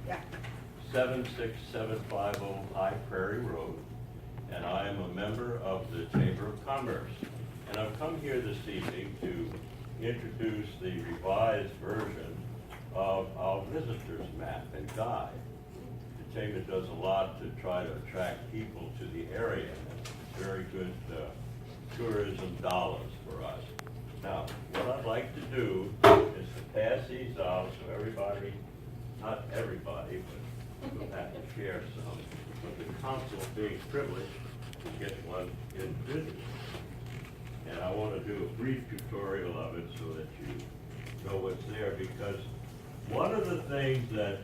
Yeah. 76750 High Prairie Road, and I am a member of the Chamber of Commerce. And I've come here this evening to introduce the revised version of our visitors map and guide. The Chamber does a lot to try to attract people to the area. It's very good tourism dollars for us. Now, what I'd like to do is to pass these out so everybody, not everybody, but we'll have to share some, but the council being privileged to get one individually. And I want to do a brief tutorial of it so that you know what's there, because one of the things that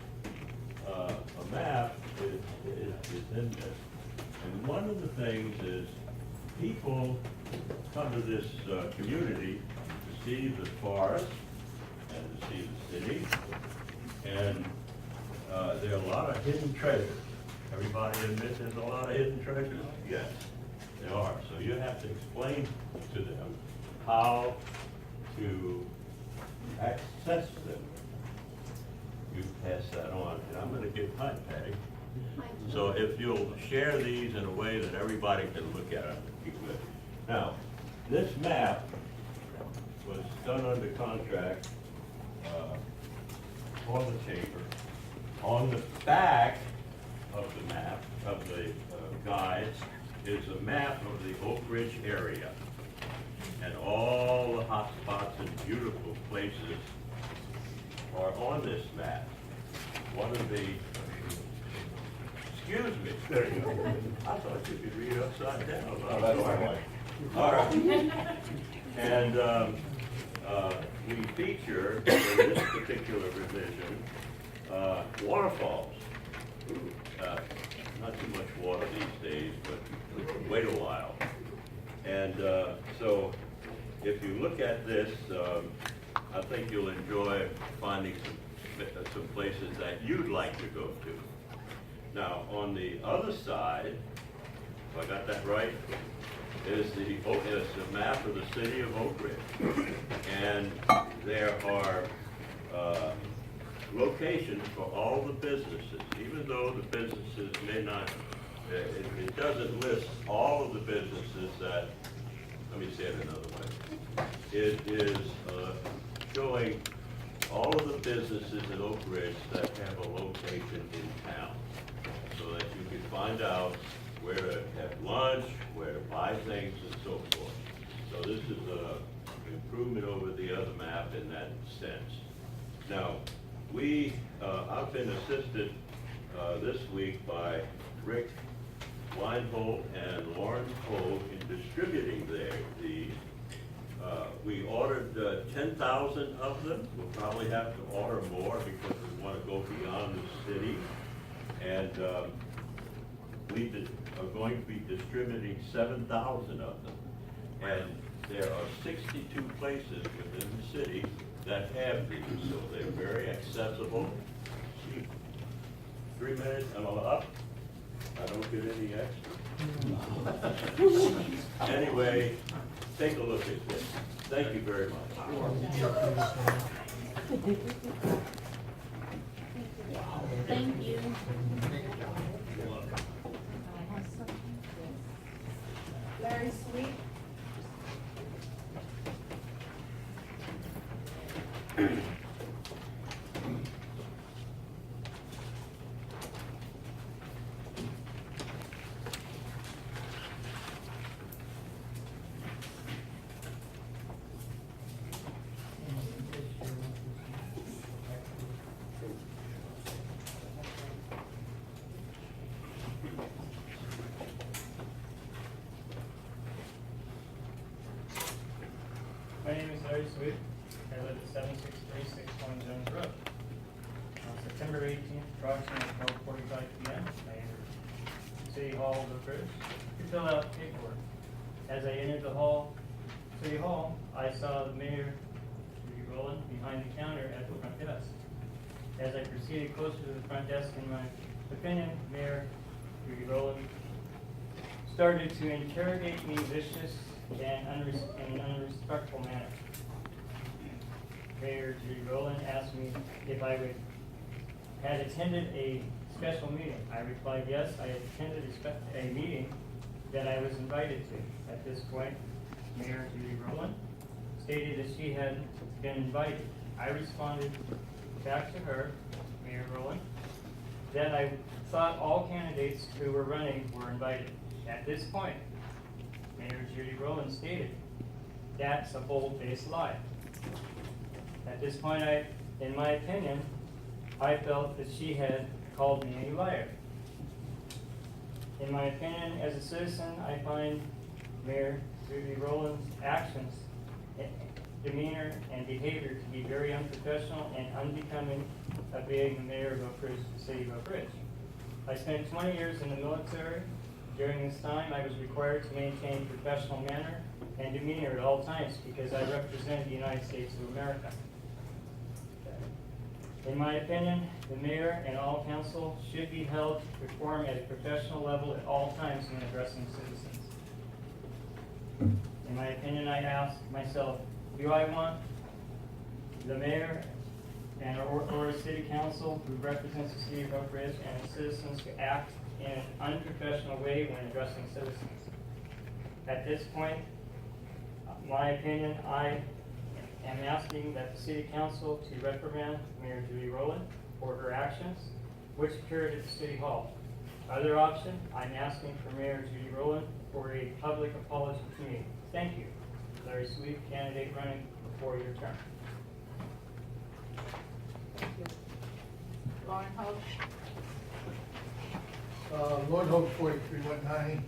a map is in this, and one of the things is people come to this community to see the forest and to see the city, and there are a lot of hidden treasures. Everybody admits there's a lot of hidden treasures? Yes, there are. So you have to explain to them how to access them. You pass that on, and I'm gonna give, hi, Patty. So if you'll share these in a way that everybody can look at it, it'd be good. Now, this map was done under contract for the chamber. On the back of the map, of the guides, is a map of the Oakridge area. And all the hot spots and beautiful places are on this map. One of the, excuse me, there you go. I thought you could read upside down. Oh, that's my wife. All right. And we feature, in this particular revision, waterfalls. Not too much water these days, but wait a while. And so if you look at this, I think you'll enjoy finding some places that you'd like to go to. Now, on the other side, if I got that right, is the map of the city of Oakridge. And there are locations for all the businesses, even though the businesses may not, it doesn't list all of the businesses that, let me say it another way. It is showing all of the businesses in Oakridge that have a location in town, so that you can find out where to have lunch, where to buy things, and so forth. So this is an improvement over the other map in that sense. Now, I've been assisted this week by Rick Weinhold and Lauren Cole in distributing these. We ordered 10,000 of them. We'll probably have to order more because we want to go beyond the city. And we are going to be distributing 7,000 of them. And there are 62 places within the city that have these, so they're very accessible. 3 minutes, I'm up. I don't get any extra. Anyway, take a look at this. Thank you very much. Thank you. Larry Sweet. My name is Larry Sweet. I live at 76361 Jones Road. On September 18th, approximately 12:45 p.m., I entered City Hall of Oakridge to fill out paperwork. As I entered the City Hall, I saw the mayor, Rudy Rowland, behind the counter at the front desk. As I proceeded closer to the front desk, in my opinion, Mayor Rudy Rowland started to interrogate me vicious and in an unrespectful manner. Mayor Judy Rowland asked me if I would had attended a special meeting. I replied, yes, I had attended a meeting that I was invited to. At this point, Mayor Judy Rowland stated that she had been invited. I responded back to her, Mayor Rowland, that I thought all candidates who were running were invited. At this point, Mayor Judy Rowland stated, that's a bold-faced lie. At this point, in my opinion, I felt that she had called me a liar. In my opinion, as a citizen, I find Mayor Judy Rowland's actions, demeanor, and behavior to be very unprofessional and unbecoming of being the mayor of Oakridge, the city of Oakridge. I spent 20 years in the military. During this time, I was required to maintain professional manner and demeanor at all times because I represent the United States of America. In my opinion, the mayor and all council should be held to perform at a professional level at all times when addressing citizens. In my opinion, I ask myself, do I want the mayor and or a city council who represents the city of Oakridge and its citizens to act in an unprofessional way when addressing citizens? At this point, my opinion, I am asking that the city council to reprimand Mayor Judy Rowland for her actions, which occurred at the city hall. Other option, I'm asking for Mayor Judy Rowland for a public apology to me. Thank you. Larry Sweet, candidate running for your term. Thank you. Lauren Hope. Lord Hope, 4319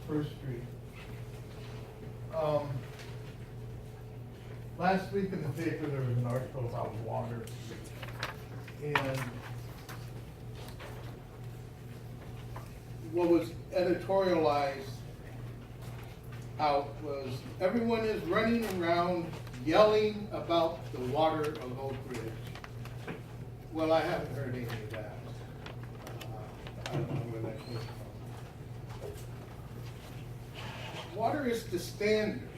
First Street. Last week in the paper, there was an article about water. And what was editorialized out was everyone is running around yelling about the water of Oakridge. Well, I haven't heard any of that. I don't know where that came from. Water is the standard.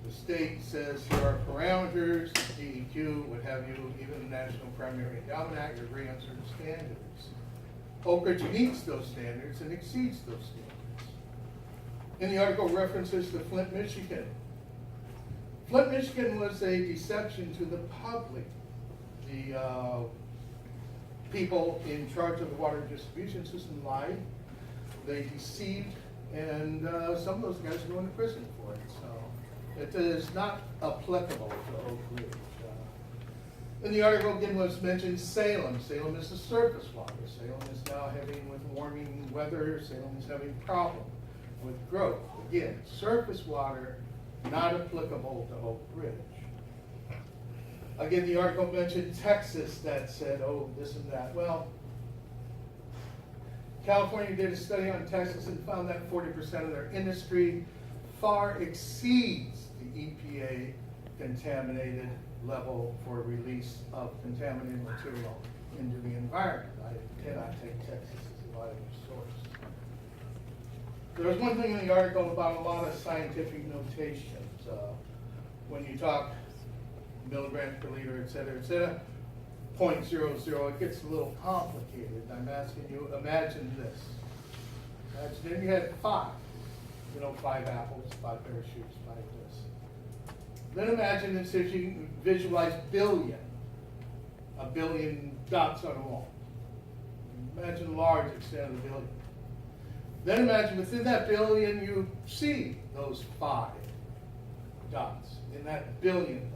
The state says here are parameters, DEQ, what have you, even the National Primary Endowment Act agree on certain standards. Oakridge meets those standards and exceeds those standards. In the article references to Flint, Michigan. Flint, Michigan was a deception to the public. The people in charge of the water distribution system lied. They deceived, and some of those guys are going to prison for it. So it is not applicable to Oakridge. In the article again was mentioned Salem. Salem is the surface water. Salem is now having, with warming weather, Salem is having problems with growth. Again, surface water, not applicable to Oakridge. Again, the article mentioned Texas that said, oh, this and that. Well, California did a study on Texas and found that 40% of their industry far exceeds the EPA contaminated level for release of contaminated material into the environment. I cannot take Texas as a viable source. There was one thing in the article about a lot of scientific notations. When you talk milligrams per liter, et cetera, 0.00, it gets a little complicated. I'm asking you, imagine this. Imagine you had 5 apples, 5 parachutes, 5 this. Then imagine this if you can visualize a billion dots on a wall. Imagine a large extent of the billion. Then imagine within that billion you see those 5 dots in that billion dots.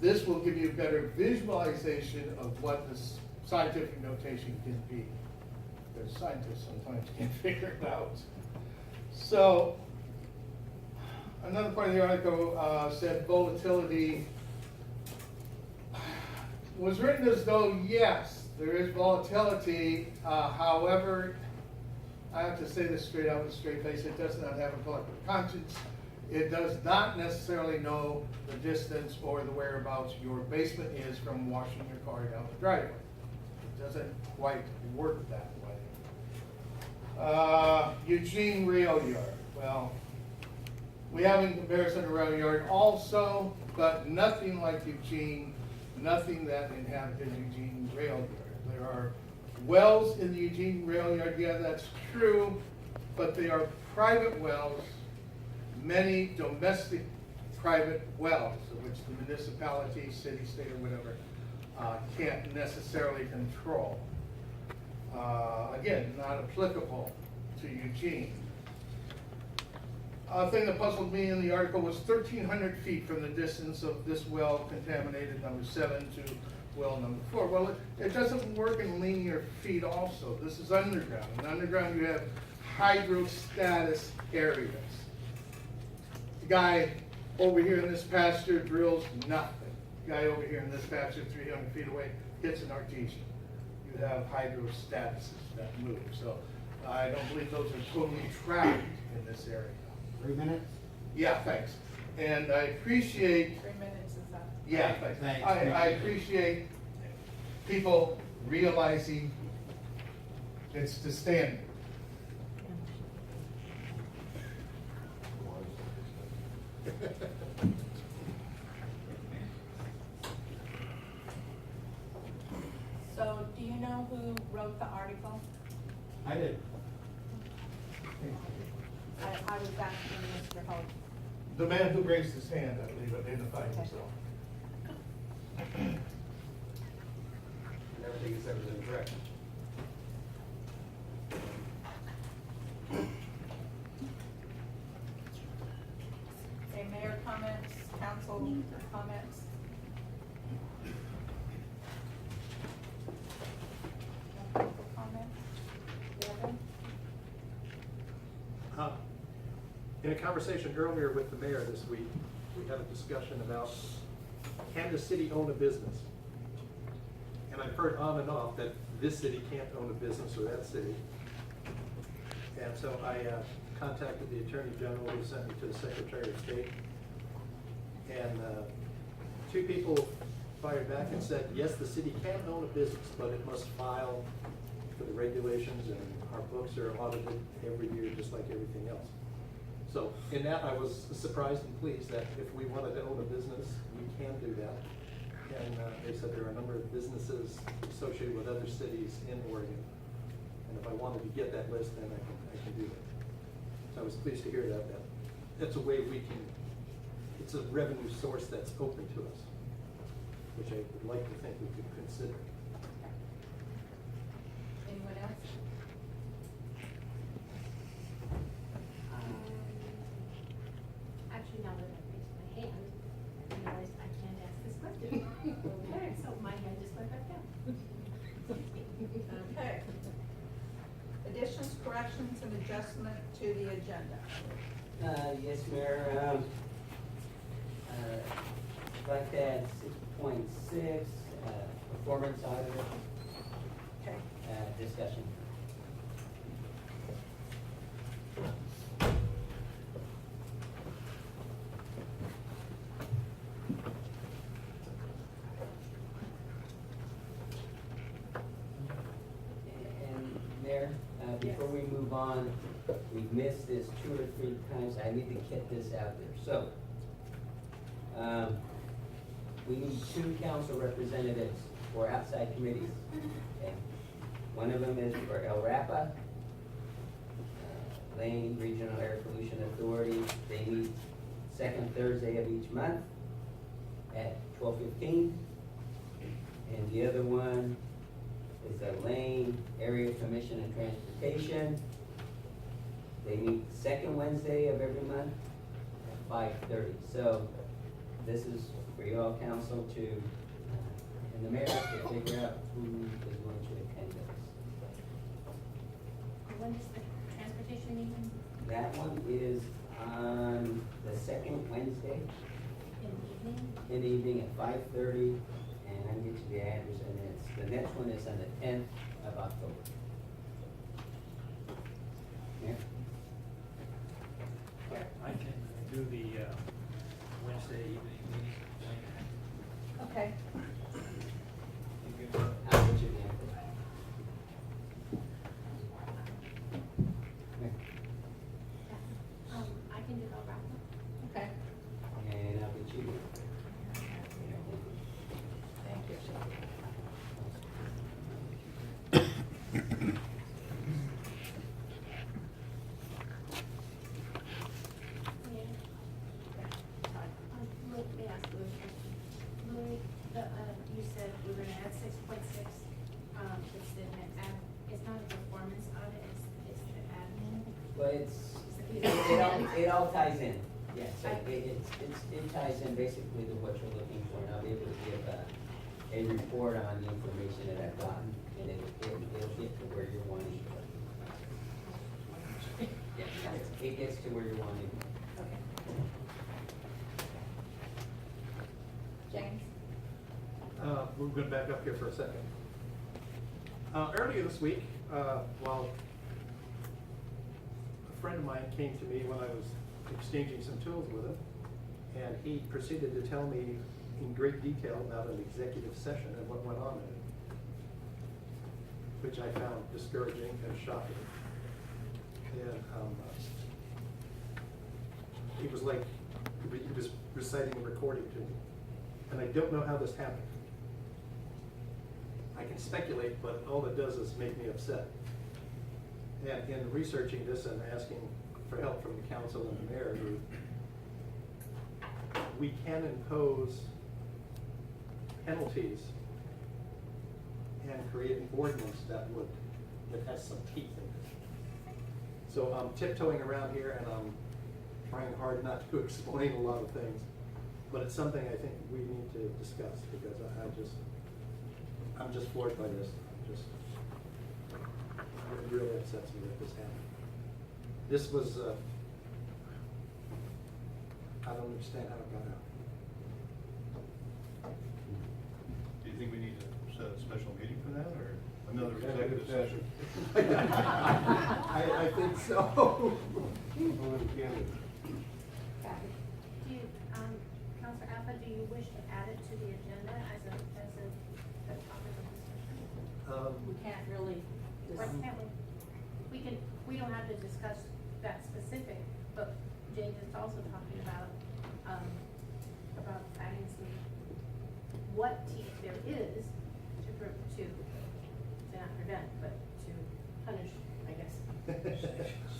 This will give you a better visualization of what this scientific notation can be. Because scientists sometimes can't figure it out. So, another part of the article said volatility was written as though, yes, there is volatility. However, I have to say this straight out with a straight face, it does not have a collective conscience. It does not necessarily know the distance or the whereabouts your basement is from washing your car down the driveway. It doesn't quite work that way. Eugene Rail Yard. Well, we have in comparison to Rail Yard also, but nothing like Eugene. nothing that inhabited Eugene rail yard. There are wells in the Eugene rail yard, yeah, that's true, but they are private wells, many domestic private wells, which the municipality, city, state, or whatever, can't necessarily control. Again, not applicable to Eugene. A thing that puzzled me in the article was 1,300 feet from the distance of this well contaminated number 7 to well number 4. Well, it doesn't work in linear feet also. This is underground. And underground you have hydrostatus areas. The guy over here in this pasture drills nothing. The guy over here in this pasture 300 feet away hits an artesian. You have hydrostatuses that move. So I don't believe those are totally trapped in this area. 3 minutes? Yeah, thanks. And I appreciate, 3 minutes is up. yeah, thanks. Thanks. I appreciate people realizing it's the standard. So, do you know who wrote the article? I did. I was asking Mr. Holt. The man who raised his hand, I believe, identified Okay. himself. Everything is everything correct. Okay, mayor comments, council comments? No council comments? Devin? In a conversation earlier with the mayor this week, we had a discussion about, can the city own a business? And I've heard on and off that this city can't own a business or that city. And so I contacted the Attorney General, who sent me to the Secretary of State. And 2 people fired back and said, yes, the city can own a business, but it must file for the regulations, and our books are audited every year, just like everything else. So in that, I was surprised and pleased that if we wanted to own a business, we can do that. And they said there are a number of businesses associated with other cities in Oregon. And if I wanted to get that list, then I can do that. So I was pleased to hear that that's a way we can, it's a revenue source that's open to us, which I would like to think we could consider. Anyone else? Actually, now that I've raised my hand, I realized I can't ask this question. Okay, so my hand just went back down. Okay. Additions, corrections, and adjustment to the agenda. Yes, Mayor, I'd like to add 6.6, performance auditor, Okay. discussion. And Mayor, before we move on, we've missed this 2 or 3 times. I need to get this out there. So, we need 2 council representatives for outside committees. Okay. One of them is for El Rapa, Lane Regional Air Pollution Authority. They meet second Thursday of each month at 12:15. And the other one is the Lane Area Commission and Transportation. They meet second Wednesday of every month at 5:30. So this is for you all council to, and the mayor to figure out who is going to attend this. When is the transportation meeting? That one is on the second Wednesday In the evening? in the evening at 5:30, and I can get you the address, and the next one is on the 10th of October. Yeah? I can do the Wednesday evening meeting. Okay. You good? I'll get you the address. I can do El Rapa. Okay. And I'll get you. Well, it all ties in, yes, so it ties in basically to what you're looking for, and I'll be able to give a report on the information that I've gotten, and it'll get to where you're wanting. It gets to where you're wanting. Okay. James? We're going to back up here for a second. Earlier this week, while a friend of mine came to me when I was exchanging some tools with him, and he proceeded to tell me in great detail about an executive session and what went on in it, which I found discouraging and shocking. And it was like he was reciting a recording to me, and I don't know how this happened. I can speculate, but all it does is make me upset. And in researching this and asking for help from the council and the mayor, we can impose penalties and create an ordinance that has some teeth in it. So I'm tiptoeing around here and I'm trying hard not to explain a lot of things, but it's something I think we need to discuss because I'm just floored by this. It really upsets me that this happened. This was, I don't understand how it got out. Do you think we need to set a special meeting for that, or another executive session? I think so. Kathy? Do you, Counselor Alpha, do you wish to add it to the agenda as a topic of discussion? We can't really. Why can't we? We don't have to discuss that specific, but James is also talking about adding some, what teeth there is to not prevent, but to punish, I guess.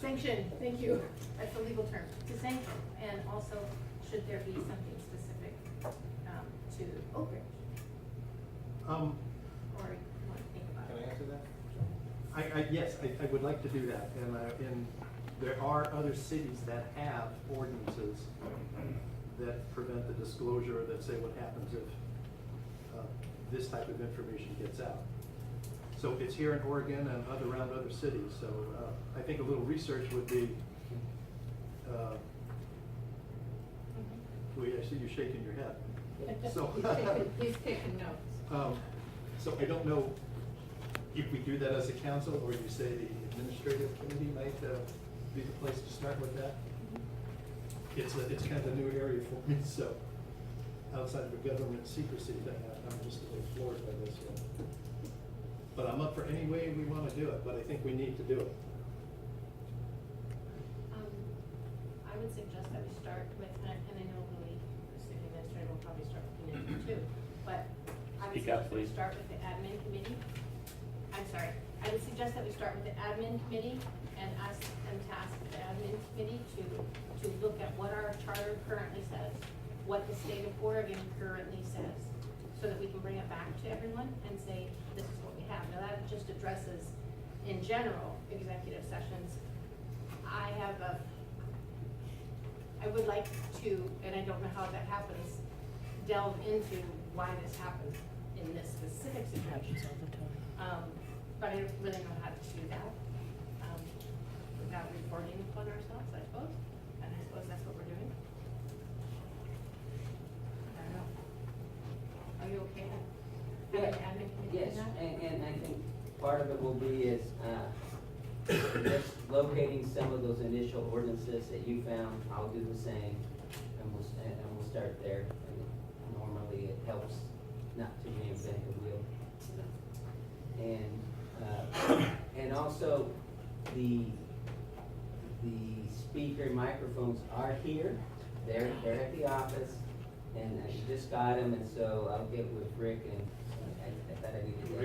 Sanction, thank you, that's the legal term, to sanction, and also, should there be something specific, to Oakridge? Or you want to think about Can it? I answer that? Yes, I would like to do that, and there are other cities that have ordinances that prevent the disclosure, that say what happens if this type of information gets out. So it's here in Oregon and around other cities, so I think a little research would be, I see you shaking your head. So He's taking notes. So I don't know if we do that as a council, or you say the administrative committee might be the place to start with that. It's kind of a new area for me, so outside of the government secrecy thing, I'm just a little floored by this one. But I'm up for any way we want to do it, but I think we need to do it. I would suggest that we start with, and I know Louis, the city administrator, will probably start looking into it too, but I would Speak up, suggest that we please. start with the admin committee. I'm sorry, I would suggest that we start with the admin committee and ask and task the admin committee to look at what our charter currently says, what the state of Oregon currently says, so that we can bring it back to everyone and say, this is what we have. Now that just addresses, in general, executive sessions. I would like to, and I don't know how that happens, delve into why this happened in this specific situation. But I don't really know how to do that, without reporting upon ourselves, I suppose, and I suppose that's what we're doing. I don't know. Are you okay with having the admin committee Yes, do that? and I think part of it will be is, just locating some of those initial ordinances that you found. I'll do the same, and we'll start there. And normally it helps not to reinvent the wheel. And also, the speaker microphones are here. They're at the office, and I just got them, and so I'll get with Rick, and I thought I needed to.